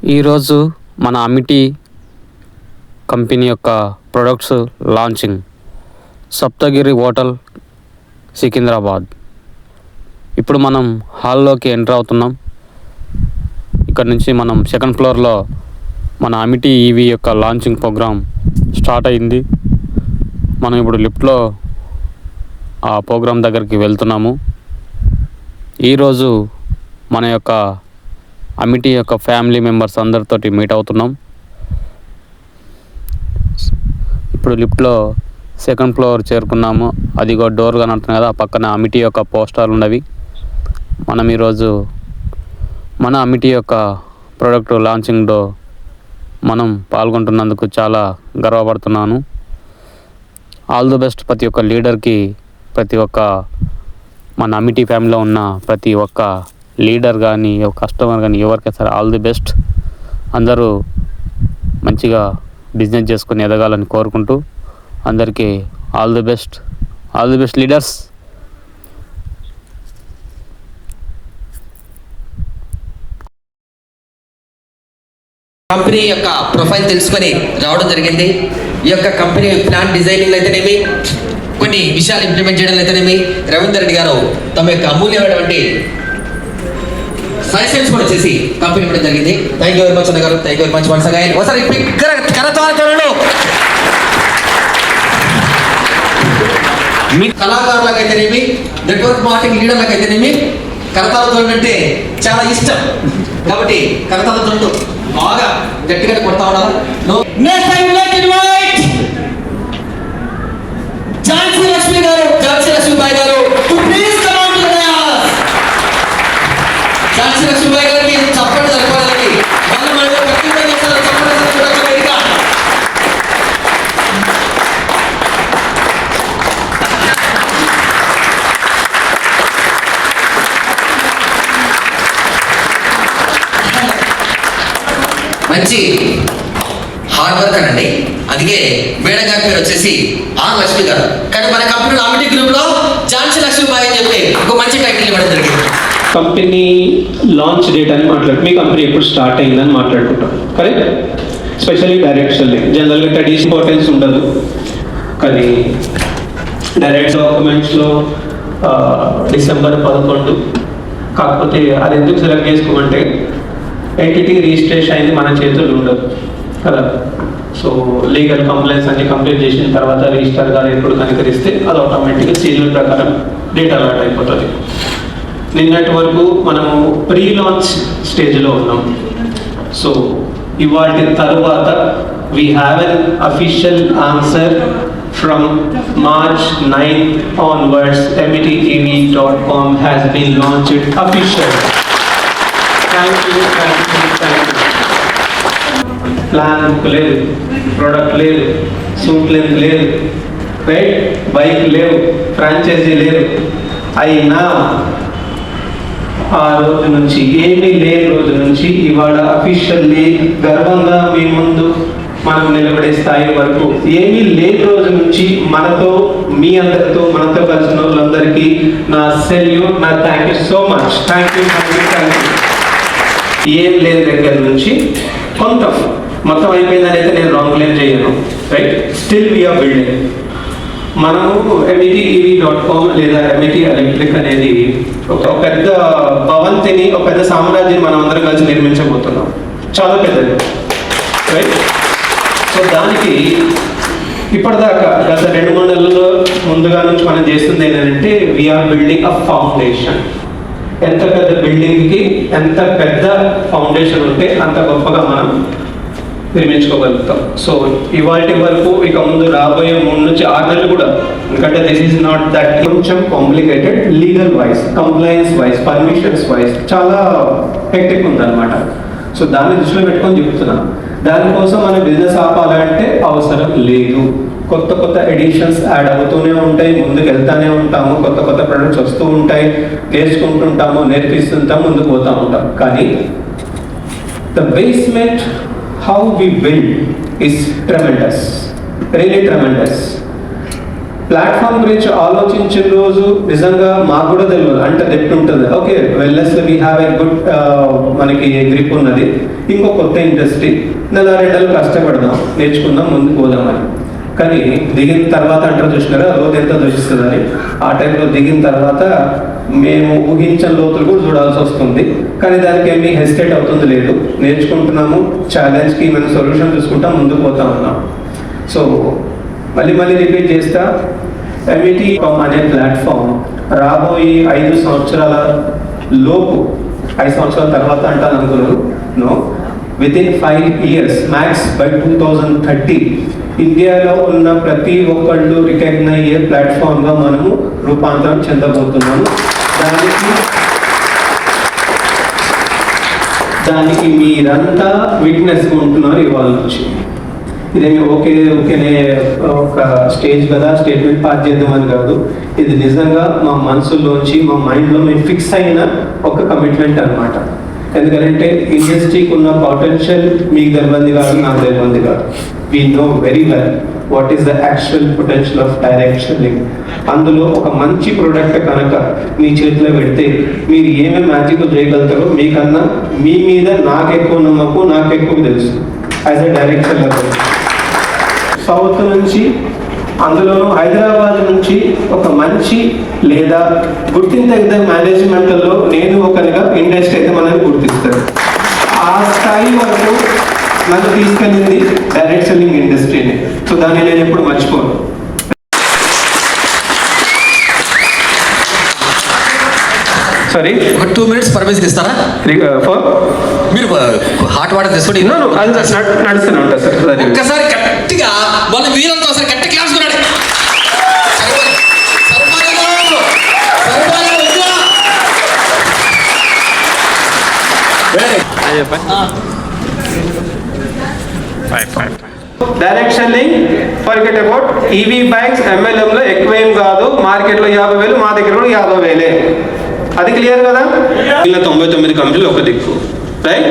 ఈరోజు మన అమిటీ కంపెనీ యొక్క products launching Saptagiri hotel Secunderabad. ఇప్పుడు మనం హాల్లోకి ఎంటర్ అవుతున్నాం. ఇక్కడ నుంచి మనం సెకండ్ ఫ్లోర్లో మన అమిటీ ఈవీ యొక్క లాంచింగ్ ప్రోగ్రామ్ స్టార్ట్ అయింది. మనం ఇప్పుడు లిఫ్ట్లో ఆ ప్రోగ్రామ్ దగ్గరికి వెళ్తున్నాము. ఈరోజు మన యొక్క అమిటీ యొక్క ఫ్యామిలీ మెంబర్స్ అందరితోటి మీట్ అవుతున్నాం. ఇప్పుడు లిఫ్ట్లో సెకండ్ ఫ్లోర్ చేరుకున్నాము. అదిగో డోర్ కనబడుతుంది కదా, ఆ పక్కన అమిటీ యొక్క పోస్టర్లు ఉన్నవి. మనం ఈరోజు మన అమిటీ యొక్క ప్రోడక్ట్ లాంచింగ్లో మనం పాల్గొంటున్నందుకు చాలా గర్వపడుతున్నాను. ఆల్ ది బెస్ట్ ప్రతి ఒక్క లీడర్కి, ప్రతి ఒక్క మన అమిటీ ఫ్యామిలీలో ఉన్న ప్రతి ఒక్క లీడర్ కానీ, కస్టమర్ కానీ, ఎవరికైనా సరే ఆల్ ది బెస్ట్. అందరూ మంచిగా బిజినెస్ చేసుకుని ఎదగాలని కోరుకుంటూ అందరికీ all the best. All the best leaders. Company యొక్క ప్రొఫైల్ తెలుసుకొని రావడం జరిగింది. ఈ యొక్క కంపెనీ ప్లాన్ డిజైనింగ్ అయితేనేమి, కొన్ని విషయాలు ఇంప్లిమెంట్ చేయడం అయితేనేమి, రవీందర్ రెడ్డి గారు తమ యొక్క అమూల్యమైనటువంటి సజెషన్స్ కూడా వచ్చేసి కంపెనీ ఇవ్వడం జరిగింది. థ్యాంక్ యూ వెరీ మచ్ అన్న గారు. Thank you very much once again. ఒకసారి కరతాళాలు మీ కళాకారులకు అయితేనేమి, నెట్వర్క్ మార్కెటింగ్ లీడర్లకు అయితేనేమి కరతాళ అంటే చాలా ఇష్టం. కాబట్టి కరతాళ బాగా గట్టిగా కొడతా ఉన్నారు. ఝాన్సీ లక్ష్మీబాయి గారు ఝాన్సీ లక్ష్మీబాయి గారికి చప్పటి జరపాలని మంచి హార్డ్ వర్క్ అనండి. అందుకే మేడం గారి పేరు వచ్చేసి ఆర్ లక్ష్మి గారు. కానీ మన కంపెనీలో అమిటీ గ్రూప్ లో ఝాన్సీ లక్ష్మీబాయి అని చెప్పి ఒక మంచి టైటిల్ ఇవ్వడం జరిగింది. కంపెనీ లాంచ్ డేట్ అని మీ కంపెనీ ఎప్పుడు స్టార్ట్ అయిందని మాట్లాడుకుంటాం. కరెక్ట్. స్పెషల్లీ డైరెక్షన్ జనరల్గా ట్రెడిషన్ ఇంపార్టెన్స్ ఉండదు, కానీ డైరెక్ట్ డాక్యుమెంట్స్లో డిసెంబర్ 11. కాకపోతే అది ఎందుకు సెలెక్ట్ చేసుకోమంటే ఎంటిటీ రిజిస్ట్రేషన్ అయింది మన చేతుల్లో ఉండదు కదా. సో లీగల్ కంప్లైంట్స్ అన్ని కంప్లీట్ చేసిన తర్వాత రిజిస్టర్ గారు ఎప్పుడు కనుకరిస్తే అది ఆటోమేటిక్గా సీరియల్ ప్రకారం డేటా అలాట్ అయిపోతుంది. నిన్నటి వరకు మనము ప్రీ లాంచ్ స్టేజ్లో ఉన్నాం. సో ఇవాటి తరువాత we have an official answer from March 9th onwards. amityEV.com has been launched officially. Thank you. Plan book లేదు, ప్రోడక్ట్ లేదు, సూట్ లెంత్ లేదు, రైట్, బైక్ లేవు, ఫ్రాంచైజీ లేదు. అయినా ఆ రోజు నుంచి, ఏమీ లేని రోజు నుంచి ఇవాళ అఫీషియల్లీ గర్వంగా మీ ముందు మనం నిలబడే స్థాయి వరకు, ఏమీ లేని రోజు నుంచి మనతో, మీ అందరితో, మనతో కలిసిన వాళ్ళందరికీ నా సెల్యూట్, నా thank you so much. Thank you. ఏం లేని దగ్గర నుంచి కొంత మొత్తం అయిపోయిందని అయితే నేను రాంగ్ క్లెయిమ్ చేయను, రైట్. Still we're building. మనము amityEV.com లేదా అమిటీ ఎలక్ట్రిక్ అనేది ఒక పెద్ద భవంతిని, ఒక పెద్ద సామ్రాజ్యాన్ని మనం అందరం కలిసి నిర్మించబోతున్నాం. చాలా పెద్దది, రైట్. సో దానికి ఇప్పటిదాకా గత 2-3 నెలల్లో ముందుగా నుంచి మనం చేస్తుంది ఏంటంటే వీఆర్ బిల్డింగ్ అ ఫౌండేషన్. ఎంత పెద్ద బిల్డింగ్కి ఎంత పెద్ద ఫౌండేషన్ ఉంటే అంత గొప్పగా మనం నిర్మించుకోగలుగుతాం. సో ఇవాటి వరకు ఇక ముందు రాబోయే 3 నుంచి 6 నెలలు కూడా, ఎందుకంటే దిస్ ఈజ్ నాట్ దట్ కొంచెం complicated, legal wise, compliance wise, permissions wise చాలా హెక్టిక్ ఉందన్నమాట. సో దాన్ని దృష్టిలో పెట్టుకొని చెప్తున్నాను. దానికోసం మనం బిజినెస్ ఆపాలంటే అవసరం లేదు. కొత్త ఎడిషన్స్ యాడ్ అవుతూనే ఉంటాయి, ముందుకు వెళ్తూనే ఉంటాము, కొత్త ప్రొడక్ట్స్ వస్తూ ఉంటాయి, నేర్చుకుంటుంటాము, నేర్పిస్తుంటాము, ముందుకు పోతూ ఉంటాం. కానీ the basement, how we build is tremendous, really tremendous. Platform గురించి ఆలోచించిన రోజు నిజంగా మాకు కూడా తెలియదు, అంటే డెప్త్ ఉంటుంది. Okay, wellness we have a good మనకి గ్రిప్ ఉన్నది, ఇంకో కొత్త ఇండస్ట్రీ, నెల 2 నెలలు కష్టపడదాం, నేర్చుకుందాం, ముందుకు పోదామని. కానీ దిగిన తర్వాత అంటారు చూసినారా, రోజు ఎంత దోషిస్తుందని, ఆ టైంలో దిగిన తర్వాత మేము ఊహించిన లోతులు కూడా చూడాల్సి వస్తుంది. కానీ దానికి ఏమీ హెసిటేట్ అవుతుంది లేదు, నేర్చుకుంటున్నాము, ఛాలెంజ్కి మనం సొల్యూషన్ చూసుకుంటా ముందుకు పోతా ఉన్నాం. సో మళ్ళీ రిపీట్ చేస్తా, MET అనే ప్లాట్ఫామ్ రాబోయే 5 సంవత్సరాల లోపు, 5 సంవత్సరాల తర్వాత అంటాను అనుకున్నారు, no, within 5 years max by 2030 ఇండియాలో ఉన్న ప్రతి ఒక్కళ్ళు రికగ్నైజ్ అయ్యే ప్లాట్ఫామ్గా మనము రూపాంతరం చెందబోతున్నాము. దానికి మీరంతా విట్నెస్ ఉంటున్నారు ఇవాళ నుంచి. ఇదేమి ఓకేనే ఒక స్టేజ్ కదా, స్టేట్మెంట్ పాస్ చేద్దామని కాదు, ఇది నిజంగా మా మనసులోంచి, మా మైండ్లో మేము ఫిక్స్ అయిన ఒక కమిట్మెంట్ అన్నమాట. ఎందుకంటే ఇండస్ట్రీకి ఉన్న పొటెన్షియల్ మీకు తెలియంది కాదు, నాకు తెలియంది కాదు. We know very well what is the actual potential of direct selling. అందులో ఒక మంచి ప్రోడక్ట్ కనుక మీ చేతిలో పెడితే మీరు ఏమేమి మ్యాజిక్ చేయగలుగుతారో మీకన్నా మీ మీద నాకు ఎక్కువ నమ్మకం, నాకు ఎక్కువ తెలుసు as a direct seller. South నుంచి, అందులోనూ హైదరాబాద్ నుంచి ఒక మంచి లేదా గుర్తించదగ్గ మేనేజ్మెంట్లో నేను ఒకరిగా ఇండస్ట్రీ అయితే మనల్ని గుర్తిస్తారు. ఆ స్థాయి వరకు నన్ను తీసుకెళ్ళింది డైరెక్ట్ సెల్లింగ్ ఇండస్ట్రీని. సో దాన్ని నేను ఎప్పుడు మర్చిపోను. సారీ, ఒక 2 minutes పర్మిషన్ ఇస్తారా? మీరు హాట్ వాటర్ తీసుకుంటే నడుస్తూనే ఉంటా సార్. ఒక్కసారి గట్టిగా వాళ్ళ వీళ్ళంతా ఒకసారి గట్టి క్లాస్ కొన్నాడు. Direct selling forget about EV bikes MLM-లో ఎక్కువేం కాదు, మార్కెట్లో 50,000, మా దగ్గర కూడా 50,000. అది క్లియర్ కదా? ఇలా 99 కంపెనీలు ఒక దిక్కు, రైట్?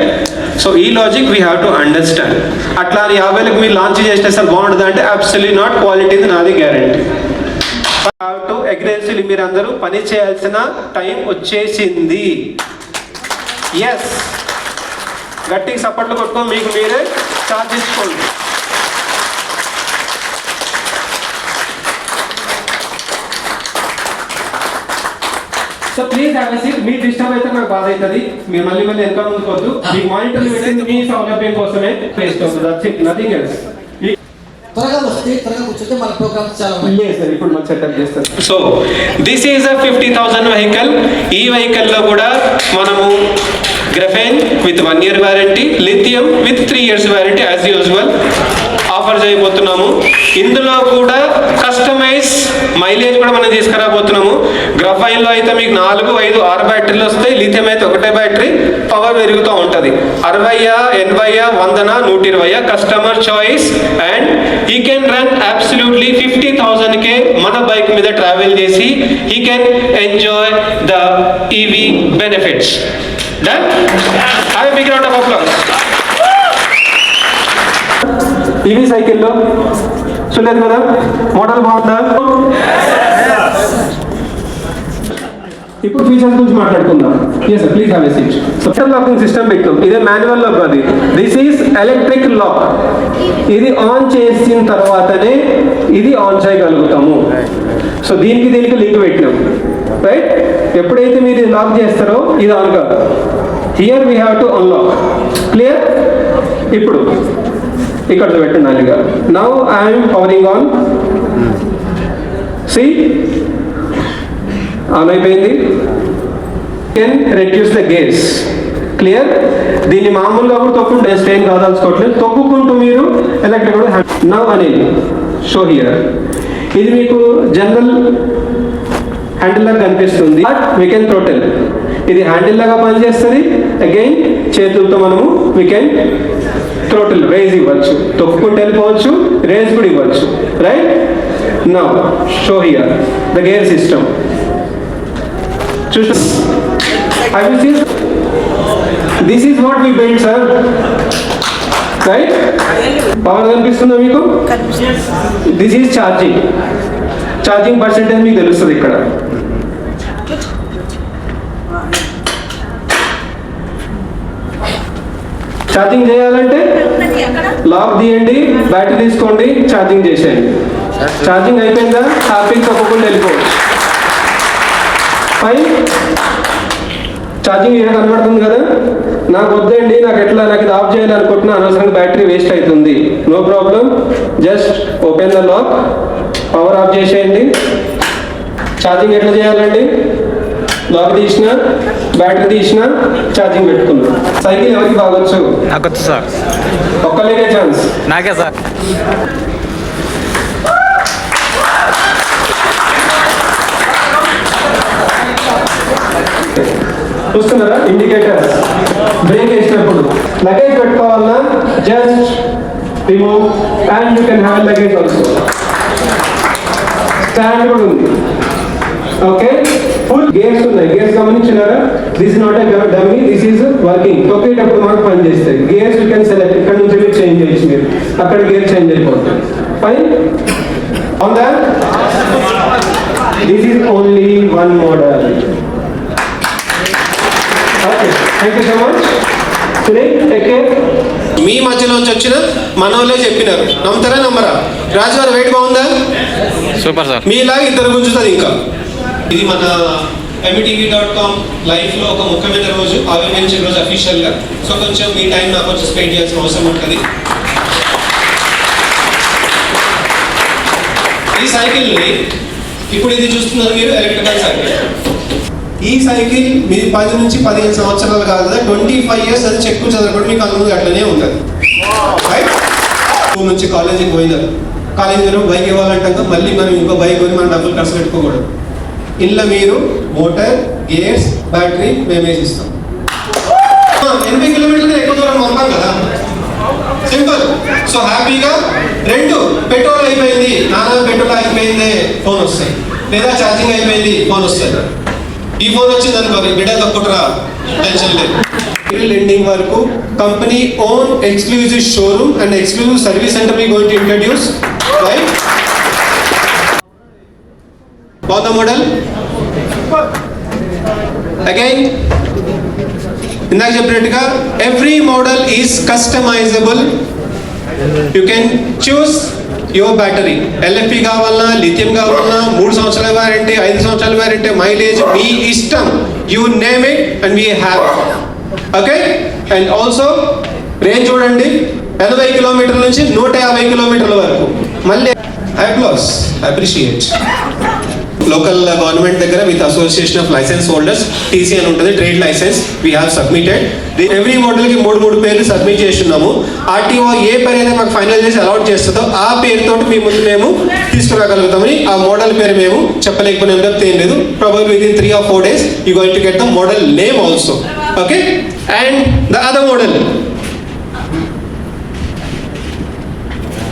సో ఈ logic we have to understand. అట్లా 50,000కి మీరు లాంచ్ చేస్తే సార్ బాగుంటుంది అంటే అబ్సల్యూట్లీ నాట్, క్వాలిటీ నాది గ్యారంటీ. హ్యావ్ టు అగ్రెసివ్లీ మీరు అందరూ పని చేయాల్సిన టైం వచ్చేసింది. ఎస్, గట్టి సపోర్ట్లు కొట్టుకో, మీకు మీరే చార్జ్ చేసుకోండి. So please have a seat. Me disturb అయితే నాకు బాధ అవుతుంది, మీరు మళ్ళీ ఎంత ముందుకోవద్దు. మీ మానిటర్లు పెట్టింది మీ సౌలభ్యం కోసమే, వేస్ట్ అవుతుంది, దట్స్ ఇట్, నథింగ్ ఎల్స్. త్వరగా వస్తే త్వరగా కూర్చుంటే మన ప్రోగ్రామ్ చాలా లేదు సార్, ఇప్పుడు మనం సెటప్ చేస్తాం. So this is a 50,000 vehicle. ఈ వెహికల్లో కూడా మనము graphene with 1 year warranty, lithium with 3 years warranty as usual offer చేయబోతున్నాము. ఇందులో కూడా కస్టమైజ్ మైలేజ్ కూడా మనం తీసుకురాబోతున్నాము. గ్రఫైన్లో అయితే మీకు 4, 5, 6 బ్యాటరీలు వస్తాయి, లిథియం అయితే ఒకటే బ్యాటరీ, పవర్ పెరుగుతూ ఉంటుంది. 60, 80, 100, 120 customer choice. And he can run absolutely 50,000K మన బైక్ మీద ట్రావెల్ చేసి he can enjoy the EV benefits. Done? Have a big round of applause. EV సైకిల్లో చూడలేదు కదా, మోడల్ బాగుందా? ఇప్పుడు ఫీచర్స్ గురించి మాట్లాడుకుందాం. Yes sir, please have a seat. Central locking system పెట్టాం, ఇదే మాన్యువల్ లాక్ అది. This is electric lock. ఇది ఆన్ చేసిన తర్వాతనే ఇది ఆన్ చేయగలుగుతాము. సో దీనికి లింక్ పెట్టినాం, రైట్? ఎప్పుడైతే మీరు లాక్ చేస్తారో ఇది ఆన్ కాదు. Here we have to unlock. Clear? ఇప్పుడు ఇక్కడ పెట్టండి. Now I'm powering on. See on అయిపోయింది. Can reduce the gears. Clear? దీన్ని మామూలుగా కూడా తొక్కుంటే స్టేన్ కాదాల్సుకోవట్లేదు, తొక్కుకుంటూ మీరు ఎలక్ట్రిక్ నవ్ అనేది షో హియర్. ఇది మీకు జనరల్ హ్యాండిల్ లాగా కనిపిస్తుంది, బట్ వీ కెన్ థ్రోటల్. ఇది హ్యాండిల్ లాగా పనిచేస్తుంది. అగైన్ చేతులతో మనము వీ కెన్ థ్రోటల్, రేజ్ ఇవ్వచ్చు, తొక్కుకుంటూ వెళ్ళిపోవచ్చు, రేజ్ కూడా ఇవ్వచ్చు, right? Now show here the gear system. చూసి this is what we build sir, right? Power కనిపిస్తుందా మీకు? This is charging. Charging percentage మీకు తెలుస్తుంది ఇక్కడ. ఛార్జింగ్ చేయాలంటే లాక్ తీయండి, బ్యాటరీ తీసుకోండి, ఛార్జింగ్ చేసేయండి. ఛార్జింగ్ అయిపోయిందా హ్యాపీగా తప్పకుండా వెళ్ళిపోవచ్చు. ఫైన్. ఛార్జింగ్ ఇక్కడ కనబడుతుంది కదా, నాకు వద్దండి, నాకు ఇది ఆఫ్ చేయాలనుకుంటున్నా, అనవసరంగా బ్యాటరీ వేస్ట్ అవుతుంది. No problem, just open the lock, power off చేసేయండి. ఛార్జింగ్ ఎట్లా చేయాలండి? లాక్ తీసిన, బ్యాటరీ తీసిన, ఛార్జింగ్ పెట్టుకున్నాం. సైకిల్ ఎవరికి బాగొచ్చు? నాకొచ్చు సార్. ఒక్కలేకే ఛాన్స్. నాకే సార్. చూస్తున్నారా ఇండికేటర్? బ్రేక్ వేసినప్పుడు లగేజ్ పెట్టుకోవాలన్నా just remove and you can have luggage also. Stand కూడా ఉంది. ఓకే, ఫుల్ గేర్స్ ఉన్నాయి. గేర్స్ గమనించినారా? This is not a dummy, this is working. తొక్కేటప్పుడు మాకు పని చేస్తాయి. Gears you can select. ఇక్కడ నుంచి మీరు చేంజ్ చేయొచ్చు, మీరు అక్కడ గేర్ చేంజ్ అయిపోతుంది. Fine. On that this is only one model. Okay, thank you so much. Take care. మీ మధ్యలోంచి వచ్చిన మనోళ్ళే చెప్పినారు, నమ్ముతారా నమ్మరా? రాజు గారు వెయిట్ బాగుందా? Super sir. మీలాగా ఇద్దరు గుంజుతుంది ఇంకా. ఇది మన METV.com లైఫ్లో ఒక ముఖ్యమైన రోజు, ఆవిర్భవించిన రోజు అఫీషియల్గా. సో కొంచెం మీ టైం నాకు కొంచెం స్పెండ్ చేయాల్సిన అవసరం ఉంటుంది. ఈ సైకిల్ని ఇప్పుడు ఇది చూస్తున్నారు మీరు, ఎలక్ట్రికల్ సైకిల్. ఈ సైకిల్ మీరు 10 నుంచి 15 సంవత్సరాలు కాదు కదా, 25 years అది చెక్కు చదవకుండా మీకు అనుమతి అట్లనే ఉంటుంది. రైట్? స్కూల్ నుంచి కాలేజీకి పోయినారు, కాలేజీలో బైక్ ఇవ్వాలంటాక మళ్ళీ మనం ఇంకో బైక్ కొని మనం డబ్బులు ఖర్చు పెట్టుకోకూడదు. ఇంట్లో మీరు మోటార్, గేర్స్, బ్యాటరీ మేము వేసి ఇస్తాం. 80 కిలోమీటర్లు ఎక్కువ దూరం పంపాం కదా, సింపుల్. సో హ్యాపీగా రెండు పెట్రోల్ అయిపోయింది, పెట్రోల్ అయిపోయింది ఫోన్ వస్తాయి, లేదా ఛార్జింగ్ అయిపోయింది ఫోన్ వస్తుంది. ఈ ఫోన్ వచ్చింది అనుకోండి, బిడ్డ తక్కువ టెన్షన్ లేదు. ఎండింగ్ వరకు company own exclusive showroom and exclusive service centre we going to introduce, right? బాగుందా మోడల్? అగైన్ ఇందాక చెప్పినట్టుగా every model is customisable. You can choose your battery. LFP కావాలన్నా, లిథియం కావాలన్నా, 3 సంవత్సరాల వారంటీ, 5 సంవత్సరాల వారంటీ, మైలేజ్ మీ ఇష్టం. You name it and we have. Okay, and also range చూడండి, 80 కిలోమీటర్ల నుంచి 150 కిలోమీటర్ల వరకు. మళ్ళీ అప్లాస్, అప్రిషియేట్. లోకల్ గవర్నమెంట్ దగ్గర with association of licence holders TC అని ఉంటుంది, trade licence we have submitted. Every మోడల్కి 3 పేర్లు సబ్మిట్ చేస్తున్నాము. RTO ఏ పేరు అయితే మాకు ఫైనల్ చేసి అలాట్ చేస్తుందో ఆ పేరుతో మీ ముందు మేము తీసుకురాగలుగుతామని. ఆ మోడల్ పేరు మేము చెప్పలేకపోయినా తప్ప ఏం లేదు. Probably with in 3 or 4 days you going to get the model name also. Okay, and the other model,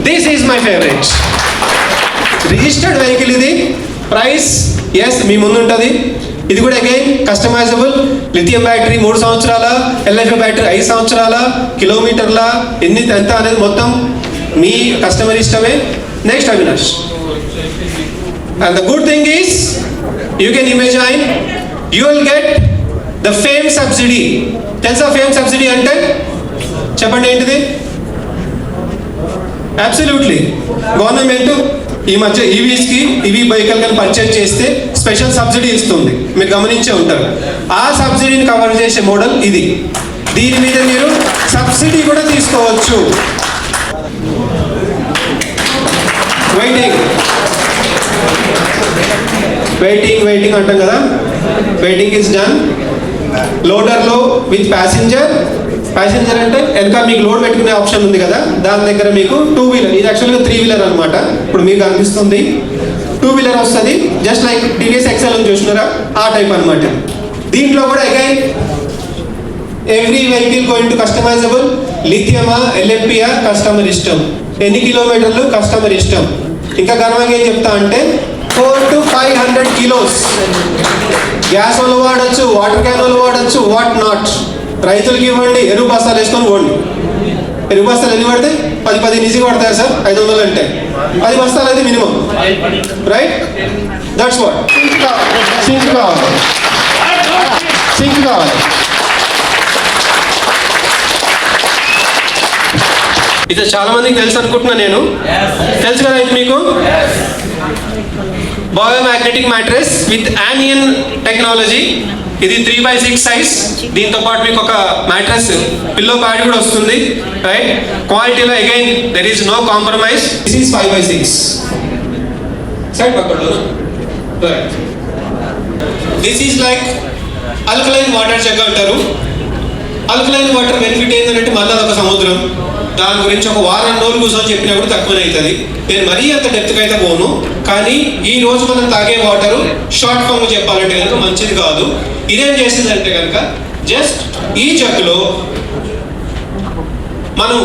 this is my favourite. Registered vehicle ఇది. ప్రైస్ ఎస్ మీ ముందు ఉంటుంది. ఇది కూడా అగైన్ కస్టమైజబుల్. లిథియం బ్యాటరీ 3 సంవత్సరాల, LFP బ్యాటరీ 5 సంవత్సరాల, కిలోమీటర్ల ఎంత అనేది మొత్తం మీ కస్టమర్ ఇష్టమే. Next Avinash. And the good thing is you can imagine you will get the fame subsidy. తెలుసా ఫేమ్ సబ్సిడీ అంటే? చెప్పండి ఏంటిది? అబ్సల్యూట్లీ గవర్నమెంట్ ఈ మధ్య ఈవీస్కి ఈవీ వెహికల్ కానీ పర్చేజ్ చేస్తే స్పెషల్ సబ్సిడీ ఇస్తుంది, మీరు గమనించే ఉంటారు. ఆ సబ్సిడీని కవర్ చేసే మోడల్ ఇది. దీని మీద మీరు సబ్సిడీ కూడా తీసుకోవచ్చు. వెయిటింగ్ అంటాం కదా, వెయిటింగ్ ఇస్ డన్. లోడర్లో విత్ ప్యాసింజర్ అంటే వెనక మీకు లోడ్ పెట్టుకునే ఆప్షన్ ఉంది కదా, దాని దగ్గర మీకు 2 వీలర్, ఇది యాక్చువల్గా 3 వీలర్ అనమాట. ఇప్పుడు మీకు అనిపిస్తుంది 2 వీలర్ వస్తుంది, జస్ట్ లైక్ TVS XL అని చూసినారా ఆ టైప్ అనమాట. దీంట్లో కూడా again every vehicle going to customisable. లిథియమా, LFPయా కస్టమర్ ఇష్టం, ఎన్ని కిలోమీటర్లు కస్టమర్ ఇష్టం. ఇంకా గర్వంగా ఏం చెప్తా అంటే 400 to 500 కిలోస్. గ్యాస్ వాళ్ళు వాడచ్చు, వాటర్ క్యాన్ వాళ్ళు వాడచ్చు, వాట్ నాట్. రైతులకి ఇవ్వండి, ఎరువు బస్తాలు వేసుకొని పోండి. ఎరువు బస్తాలు ఎన్ని పడితే 10 ఈజీగా పడతాయి సార్, 500 అంటే 10 బస్తాలు అయితే minimum, right? That's what. Sink కావాలి. ఇది చాలా మందికి తెలుసు అనుకుంటున్నా నేను. తెలుసు కదా ఇది మీకు? Biomagnetic mattress with anion technology. ఇది 3x6 సైజ్. దీంతో పాటు మీకు ఒక మ్యాట్రెస్ పిల్లో ప్యాడ్ కూడా వస్తుంది, రైట్? క్వాలిటీలో again there is no compromise. This is 5x6 side పక్కన, right? This is like alkaline water jug అంటారు. అల్కలైన్ వాటర్ బెనిఫిట్ ఏంటంటే మళ్ళీ అదొక సముద్రం. దాని గురించి ఒక వారం రోజులు కూర్చొని చెప్పినా కూడా తక్కువనే అవుతుంది. నేను మరీ అంత డెప్త్కి అయితే పోను. కానీ ఈ రోజు మనం తాగే వాటర్ షార్ట్ ఫామ్ చెప్పాలంటే కనుక మంచిది కాదు. ఇదేం చేసిందంటే కనుక జస్ట్ ఈ జగ్గులో మనం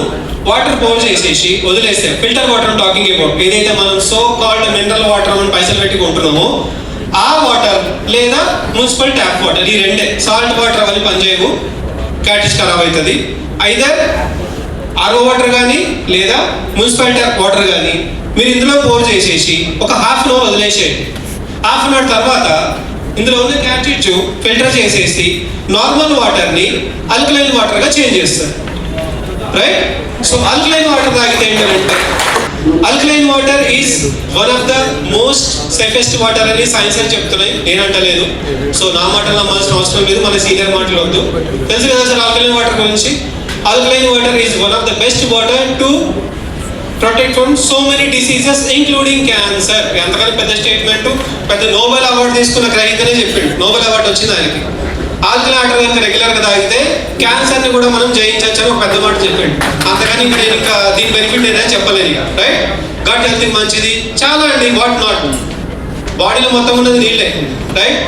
వాటర్ పోర్ చేసేసి వదిలేస్తే, ఫిల్టర్ వాటర్ టాకింగ్ అబౌట్, ఏదైతే మనం సో కాల్డ్ మినరల్ వాటర్ మనం పైసలు పెట్టి కొంటున్నామో ఆ వాటర్ లేదా మున్సిపల్ ట్యాప్ వాటర్, ఈ రెండే. సాల్ట్ వాటర్ అవన్నీ పనిచేయవు, క్యాటిస్ ఖరాబ్ అవుతుంది. ఐదర్ ఆర్ఓ వాటర్ కానీ లేదా మున్సిపల్ ట్యాప్ వాటర్ కానీ మీరు ఇందులో పోర్ చేసేసి ఒక హాఫ్ అన్ అవర్ వదిలేసేయండి. హాఫ్ అన్ అవర్ తర్వాత ఇందులో ఉన్న క్యాటిచ్ ఫిల్టర్ చేసేసి నార్మల్ వాటర్ని అల్కలైన్ వాటర్గా చేంజ్ చేస్తారు, రైట్? సో అల్కలైన్ వాటర్ తాగితే ఏంటంటే, alkaline water is one of the most safest water అని సైన్స్ అని చెప్తున్నాయి, నేనంటలేదు. సో నా మాటలు నమ్మాల్సిన అవసరం లేదు, మన సీనియర్ మాటలు వద్దు. తెలుసు కదా సార్ ఆల్కలైన్ వాటర్ గురించి? Alkaline water is one of the best water to protect from so many diseases including cancer. అంతకన్నా పెద్ద స్టేట్మెంట్, పెద్ద నోబెల్ అవార్డు తీసుకున్న గ్రహీతనే చెప్పిండు. నోబెల్ అవార్డు వచ్చింది ఆయనకి. ఆల్కలైన్ వాటర్ కనుక రెగ్యులర్గా తాగితే క్యాన్సర్ని కూడా మనం జయించవచ్చు అని ఒక పెద్ద మాట చెప్పిండు. అంతకని నేను ఇంకా దీని బెనిఫిట్ ఏదైనా చెప్పలేదు ఇక, రైట్? గట్ హెల్త్ మంచిది చాలా అండి, వాట్ నాట్. బాడీలో మొత్తం ఉన్నది నీళ్ళే, రైట్?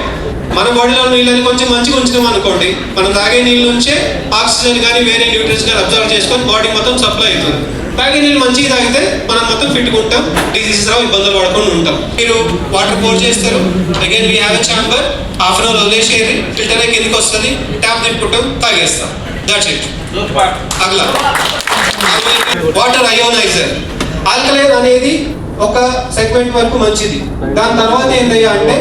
మన బాడీలో నీళ్ళని కొంచెం మంచిగా ఉంచుతాం అనుకోండి, మనం తాగే నీళ్ళ నుంచే ఆక్సిజన్ కానీ వేరే న్యూట్రియన్స్ కానీ అబ్జర్వ్ చేసుకొని బాడీ మొత్తం సప్లై అవుతుంది. తాగే నీళ్ళు మంచిగా తాగితే మనం మొత్తం ఫిట్గా ఉంటాం, డిసీజెస్ రావు, ఇబ్బందులు పడకుండా ఉంటాం. మీరు వాటర్ పోర్ చేస్తారు, again we have a chamber, half an hour వదిలేసేది, ఫిల్టర్ అయ్యి కిందకి వస్తుంది, ట్యాప్ తిప్పుకుంటాం, తాగేస్తాం, దట్స్ ఇట్. అట్లా వాటర్ అయోనైజర్. ఆల్కలైన్ అనేది ఒక సెగ్మెంట్ వరకు మంచిది. దాని తర్వాత ఏంటయ్యా అంటే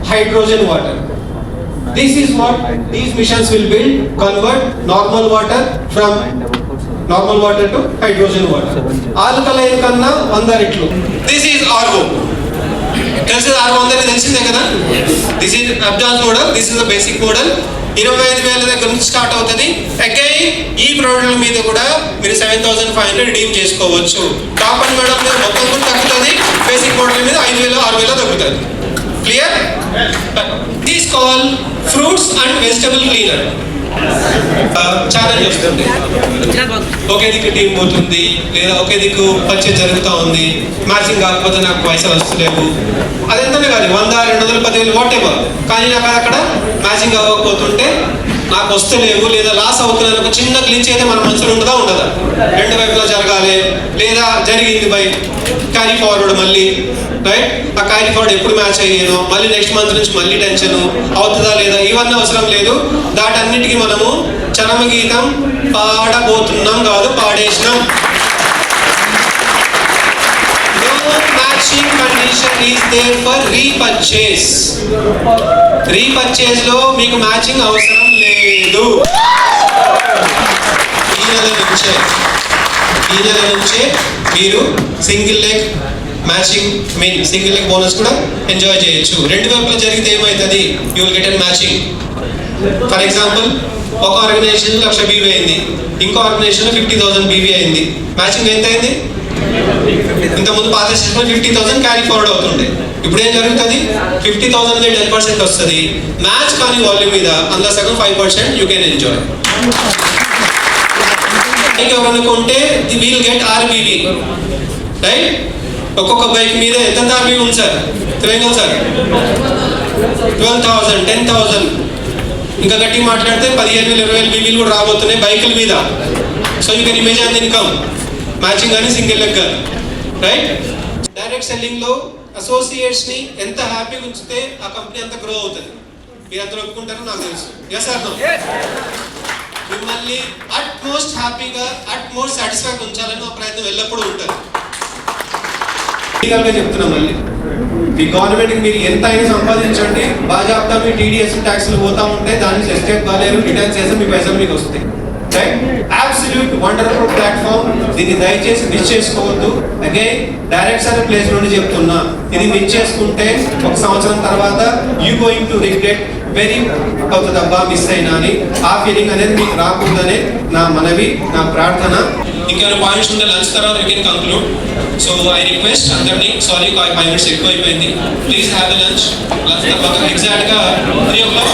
hydrogen water. This is what these missions will build, convert normal water from normal water to hydrogen water. Alkaline కన్నా 100 రెట్లు. This is RO. తెలుసు RO అందరికీ తెలిసిందే కదా? This is advance model, this is the basic model. 25,000 దగ్గర నుంచి start అవుతుంది. Again ఈ ప్రోడక్ట్ మీద కూడా మీరు 7,500 రిడీమ్ చేసుకోవచ్చు. టాప్ అండ్ మోడల్ మీద మొత్తం కూడా తగ్గుతుంది, బేసిక్ మోడల్ మీద 5,000 6,000 తగ్గుతుంది. Clear? This call fruits and vegetable cleaner. Challenge వస్తుంది, ఒకే దిక్కు టీం పోతుంది లేదా ఒకే దిక్కు పర్చేజ్ జరుగుతూ ఉంది, మ్యాచింగ్ కాకపోతే నాకు పైసలు వస్తలేవు, అదెంతనే కాదు 100, 200, 10,000 వాట్ ఎవర్, కానీ నాకు అక్కడ మ్యాచింగ్ అవ్వకపోతుంటే నాకు వస్తలేవు లేదా లాస్ అవుతున్నాను ఒక చిన్న గ్లిచ్ అయితే మన మనసులో ఉండదా? రెండు వైపులా జరగాలి, లేదా జరిగింది బై క్యారీ ఫార్వర్డ్ మళ్ళీ, రైట్? ఆ క్యారీ ఫార్వర్డ్ ఎప్పుడు మ్యాచ్ అయ్యాను, మళ్ళీ నెక్స్ట్ మంత్ నుంచి మళ్ళీ టెన్షన్ అవుతుందా లేదా, ఇవన్నీ అవసరం లేదు. దాటన్నిటికీ మనము చరమగీతం పాడబోతున్నాం కాదు, పాడేసినాం. Matching condition is there for repurchase. Repurchase లో మీకు మ్యాచింగ్ అవసరం లేదు. ఈ నెల నుంచే మీరు single leg matching single leg bonus కూడా ఎంజాయ్ చేయొచ్చు. రెండు వైపులా జరిగితే ఏమవుతుంది? You will get an matching. For example, ఒక ఆర్గనైజేషన్ 1,00,000 బీవీ అయింది, ఇంకో ఆర్గనైజేషన్ 50,000 బీవీ అయింది. మ్యాచింగ్ ఎంత అయింది? ఇంతకుముందు పాత సిస్టమ్ 50,000 క్యారీ ఫార్వర్డ్ అవుతుండే. ఇప్పుడు ఏం జరుగుతుంది? 50,000 మీద 10% వస్తుంది. మ్యాచ్ కానీ వాల్యూమ్ మీద అందులో సగం 5% యూ కెన్ ఎంజాయ్. ఎవరనుకుంటే వీల్ గెట్ ఆర్బీవీ, రైట్? ఒక్కొక్క బైక్ మీద ఎంత ఆర్బీవీ ఉంది సార్? తెలియదు సార్, 12,000, 10,000, ఇంకా గట్టి మాట్లాడితే 15,000, 20,000 బీవీలు కూడా రాబోతున్నాయి బైకుల మీద. So you can imagine the income, matching కానీ సింగిల్ లెగ్ కానీ, రైట్? డైరెక్ట్ సెల్లింగ్ లో అసోసియేట్స్ ని ఎంత హ్యాపీగా ఉంచితే ఆ కంపెనీ అంత గ్రో అవుతుంది. మీరు అంత ఒప్పుకుంటారో నాకు తెలుసు. Yes or no? మిమ్మల్ని అట్ మోస్ట్ హ్యాపీగా, అట్ మోస్ట్ సాటిస్ఫైడ్ ఉంచాలని ఒక ప్రయత్నం ఎల్లప్పుడూ ఉంటుంది. లీగల్గా చెప్తున్నాం మళ్ళీ మీ గవర్నమెంట్కి మీరు ఎంత అయినా సంపాదించండి, బాజాబ్తా మీ టీడీఎస్ ట్యాక్స్లు పోతా ఉంటే దాన్ని ఎస్టేట్ కాలేరు, రిటర్న్ చేస్తే మీ పైసలు మీకు వస్తాయి. Right, absolute wonderful platform. దీన్ని దయచేసి మిస్ చేసుకోవద్దు. అగైన్ డైరెక్ట్స్ అనే ప్లేస్ నుండి చెప్తున్నా, ఇది మిస్ చేసుకుంటే 1 సంవత్సరం తర్వాత you going to regret very అవుతుంది, అబ్బా మిస్ అయినా అని. ఆ ఫీలింగ్ అనేది మీకు రాకూడదనే నా మనవి, నా ప్రార్థన. ఇంకా పాయింట్స్ ఉంటే లంచ్ తర్వాత you can conclude. So I request అందరినీ, సారీ 5 minutes ఎక్కువ అయిపోయింది, please have a lunch. Lunch తర్వాత ఎగ్జాక్ట్గా 3 o'clock.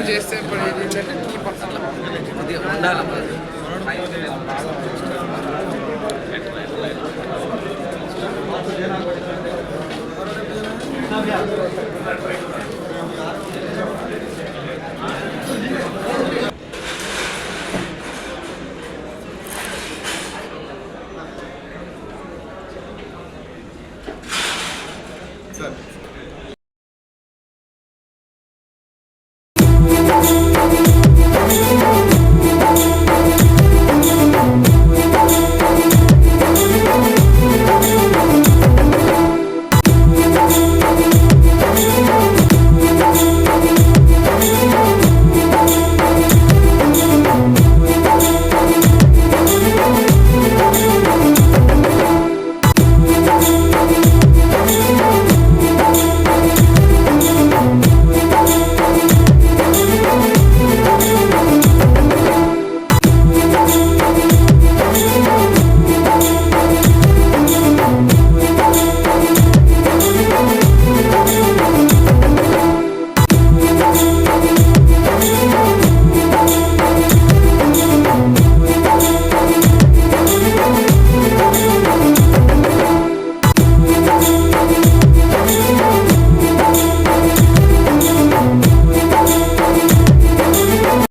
చేస్తే ఇప్పుడు ఏంటంటే ఉండాలి.